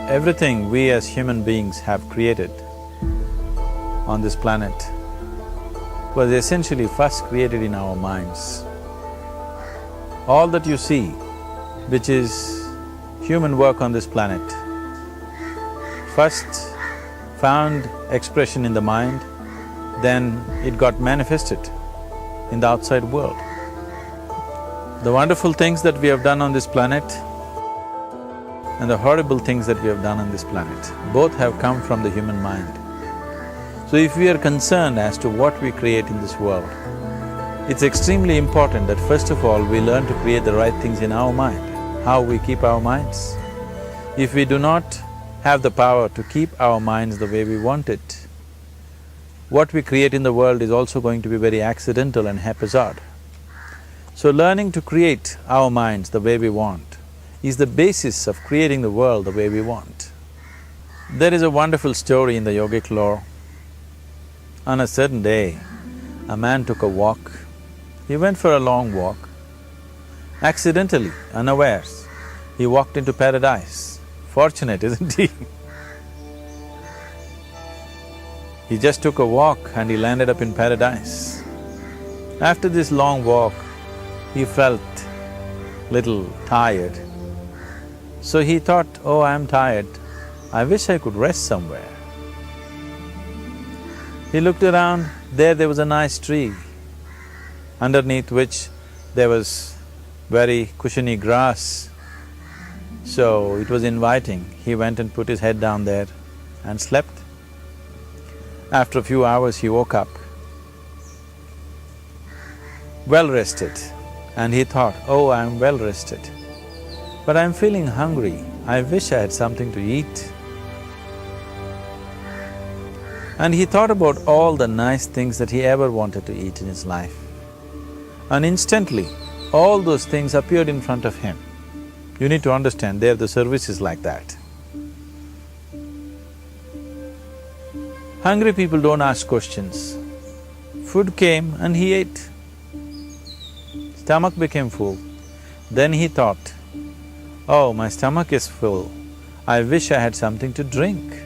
Everything we as human beings have created on this planet was essentially first created in our minds. All that you see, which is human work on this planet, first found expression in the mind, then it got manifested in the outside world. The wonderful things that we have done on this planet and the horrible things that we have done on this planet, both have come from the human mind. So if we are concerned as to what we create in this world, it's extremely important that first of all we learn to create the right things in our mind, how we keep our minds. If we do not have the power to keep our minds the way we want it, what we create in the world is also going to be very accidental and haphazard. So learning to create our minds the way we want is the basis of creating the world the way we want. There is a wonderful story in the yogic lore. On a certain day, a man took a walk. He went for a long walk. Accidentally, unawares, he walked into paradise. Fortunate, isn't he? He just took a walk and he landed up in paradise. After this long walk, he felt little tired. So he thought, oh, I'm tired, I wish I could rest somewhere. He looked around, there was a nice tree, underneath which there was very cushiony grass. So it was inviting. He went and put his head down there and slept. After a few hours he woke up, well rested, and he thought, oh, I'm well rested, but I'm feeling hungry, I wish I had something to eat. And he thought about all the nice things that he ever wanted to eat in his life. And instantly, all those things appeared in front of him. You need to understand, there the service is like that. Hungry people don't ask questions. Food came and he ate. Stomach became full. Then he thought, oh, my stomach is full, I wish I had something to drink.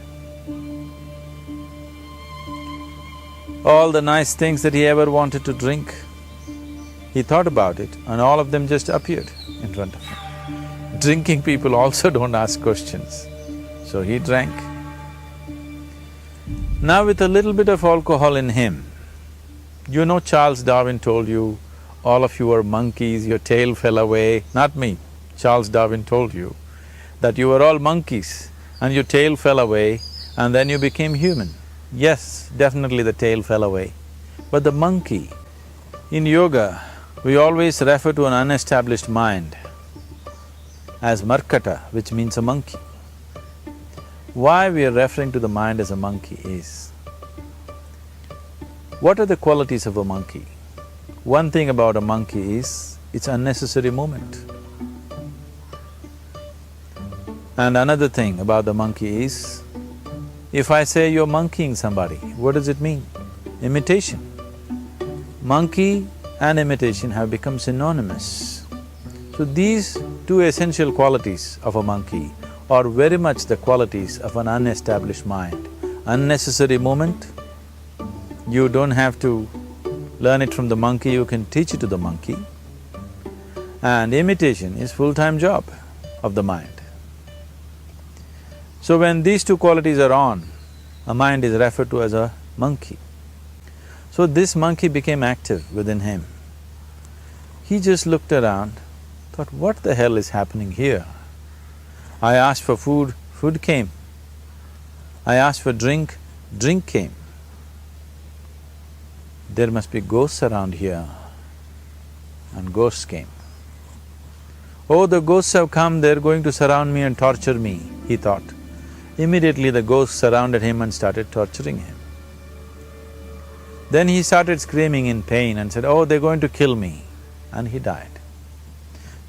All the nice things that he ever wanted to drink, he thought about it and all of them just appeared in front of him. Drinking people also don't ask questions, so he drank. Now with a little bit of alcohol in him, you know Charles Darwin told you, all of you are monkeys, your tail fell away. Not me, Charles Darwin told you that you were all monkeys and your tail fell away and then you became human. Yes, definitely the tail fell away. But the monkey, in yoga, we always refer to an unestablished mind as markata, which means a monkey. Why we are referring to the mind as a monkey is, what are the qualities of a monkey? One thing about a monkey is, it's unnecessary movement. And another thing about the monkey is, if I say you're monkeying somebody, what does it mean? Imitation. Monkey and imitation have become synonymous. So these two essential qualities of a monkey are very much the qualities of an unestablished mind. Unnecessary movement, you don't have to learn it from the monkey, you can teach it to the monkey. And imitation is full-time job of the mind. So when these two qualities are on, a mind is referred to as a monkey. So this monkey became active within him. He just looked around, thought, what the hell is happening here? I asked for food, food came. I asked for drink, drink came. There must be ghosts around here, and ghosts came. Oh, the ghosts have come, they're going to surround me and torture me, he thought. Immediately the ghosts surrounded him and started torturing him. Then he started screaming in pain and said, oh, they're going to kill me, and he died.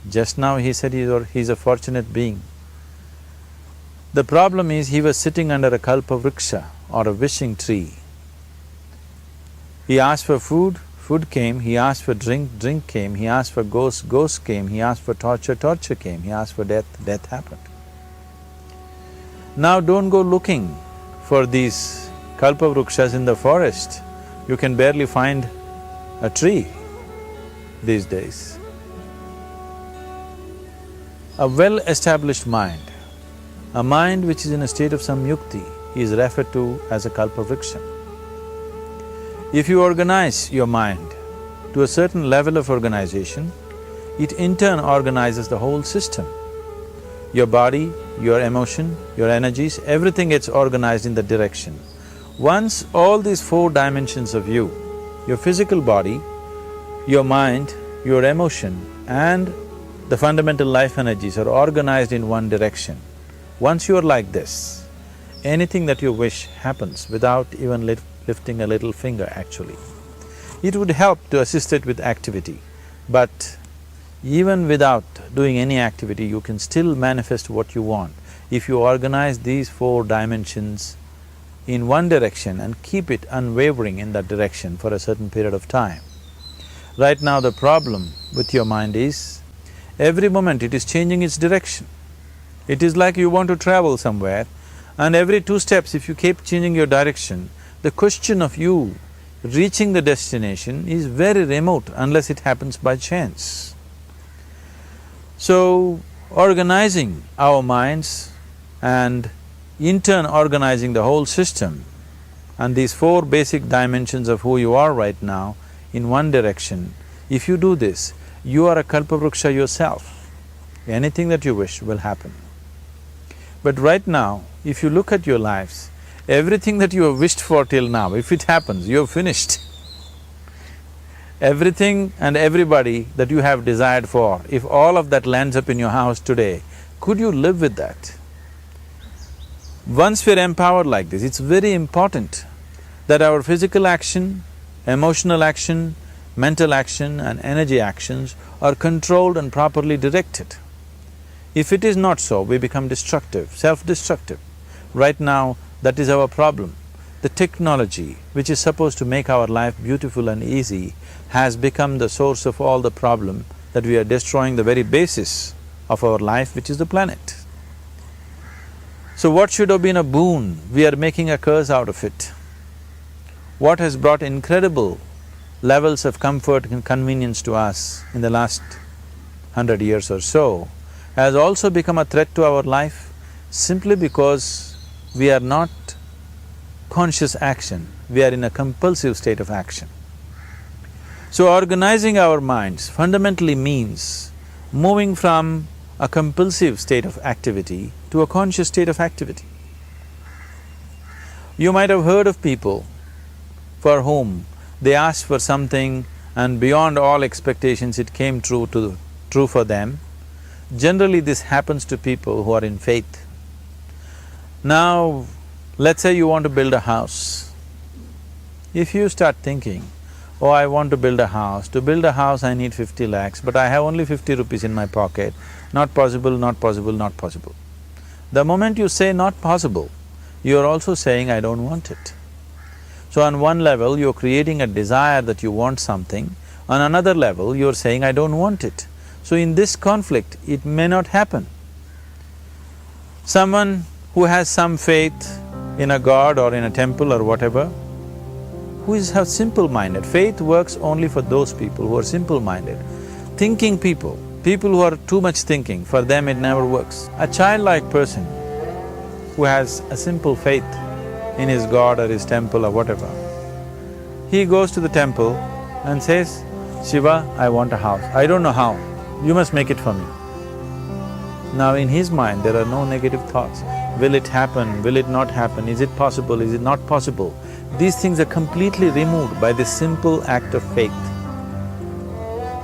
Just now he said he's a fortunate being. The problem is he was sitting under a kalpa vriksha or a wishing tree. He asked for food food came, he asked for drink, drink came, he asked for ghost, ghost came, he asked for torture, torture came, he asked for death, death happened. Now don't go looking for these kalpavrukshas in the forest. You can barely find a tree these days. A well-established mind, a mind which is in a state of samyukti, is referred to as a kalpavriksha. If you organize your mind to a certain level of organization, it in turn organizes the whole system. Your body, your emotion, your energies, everything gets organized in that direction. Once all these four dimensions of you, your physical body, your mind, your emotion and the fundamental life energies are organized in one direction, once you are like this, anything that you wish happens without even lifting a little finger actually. It would help to assist it with activity, but even without doing any activity, you can still manifest what you want if you organize these four dimensions in one direction and keep it unwavering in that direction for a certain period of time. Right now the problem with your mind is, every moment it is changing its direction. It is like you want to travel somewhere and every 2 steps if you keep changing your direction, the question of you reaching the destination is very remote unless it happens by chance. So, organizing our minds and in turn organizing the whole system and these 4 basic dimensions of who you are right now in one direction, if you do this, you are a kalpavruksha yourself. Anything that you wish will happen. But right now, if you look at your lives, everything that you have wished for till now, if it happens, you have finished. Everything and everybody that you have desired for, if all of that lands up in your house today, could you live with that? Once we're empowered like this, it's very important that our physical action, emotional action, mental action and energy actions are controlled and properly directed. If it is not so, we become destructive, self-destructive. Right now, that is our problem. The technology, which is supposed to make our life beautiful and easy, has become the source of all the problem that we are destroying the very basis of our life, which is the planet. So what should have been a boon, we are making a curse out of it. What has brought incredible levels of comfort and convenience to us in the last 100 years or so has also become a threat to our life simply because we are not conscious action, we are in a compulsive state of action. So organizing our minds fundamentally means moving from a compulsive state of activity to a conscious state of activity. You might have heard of people for whom they asked for something and beyond all expectations it came true for them. Generally this happens to people who are in faith. Now, let's say you want to build a house. If you start thinking, oh, I want to build a house, to build a house I need 50 lakhs, but I have only 50 rupees in my pocket, not possible, not possible, not possible. The moment you say not possible, you are also saying I don't want it. So on one level, you're creating a desire that you want something, on another level, you're saying I don't want it. So in this conflict, it may not happen. Someone who has some faith in a god or in a temple or whatever, who is simple-minded, faith works only for those people who are simple-minded. Thinking people, people who are too much thinking, for them it never works. A childlike person who has a simple faith in his god or his temple or whatever, he goes to the temple and says, Shiva, I want a house. I don't know how, you must make it for me. Now in his mind there are no negative thoughts. Will it happen? Will it not happen? Is it possible? Is it not possible? These things are completely removed by this simple act of faith.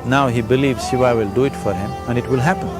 Now he believes Shiva will do it for him and it will happen.